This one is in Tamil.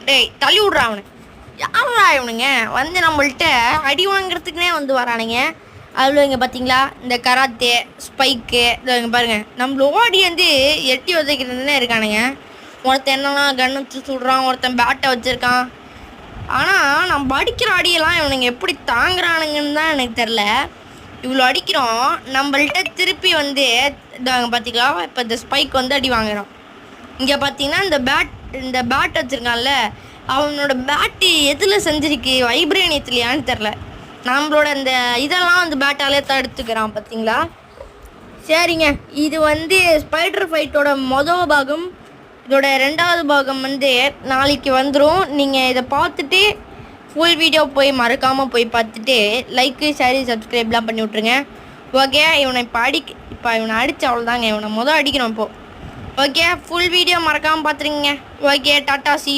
டேய் தள்ளி விட்றா அவனு. யாரா இவனுங்க வந்து நம்மள்கிட்ட அடி வாங்குறதுக்குனே வந்து வரானுங்க. அதில் இங்கே பார்த்தீங்களா இந்த கராத்தே ஸ்பைக்கு இதை இங்கே பாருங்கள் நம்மள ஓடி வந்து எட்டி உதைக்கிறதுனே இருக்கானுங்க. ஒருத்தன் என்னன்னா கன் வச்சு சுடுறான், ஒருத்தன் பேட்டை வச்சுருக்கான். ஆனால் நம்ம அடிக்கிற அடியெல்லாம் இவனுங்க எப்படி தாங்குறானுங்கன்னு தான் எனக்கு தெரில. இவ்வளோ அடிக்கிறோம், நம்மள்கிட்ட திருப்பி வந்து இதாங்க பார்த்தீங்களா இப்போ இந்த ஸ்பைக் வந்து அடி வாங்குறோம். இங்கே பார்த்தீங்கன்னா இந்த பேட் வச்சுருக்கான்ல, அவனோட பேட்டு எதில் செஞ்சிருக்கு, வைப்ரேனியத்துலையான்னு தெரில. நம்மளோட இந்த இதெல்லாம் வந்து பேட்டாலே தடுத்துக்கிறான் பார்த்தீங்களா. சரிங்க, இது வந்து ஸ்பைடர் ஃபைட்டோட மொதல் பாகம். இதோட 2வது பாகம் வந்து நாளைக்கு வந்துடும். நீங்கள் இதை பார்த்துட்டு ஃபுல் வீடியோ போய் மறக்காமல் போய் பார்த்துட்டு லைக்கு ஷேர் சப்ஸ்கிரைப்லாம் பண்ணி விட்ருங்க. ஓகே, இவனை இப்போ இவனை அடித்த அவ்வளோதாங்க. இவனை அடிக்கணும் இப்போது. ஓகே, ஃபுல் வீடியோ மறக்காமல் பார்த்துருங்க. Okay, tata C.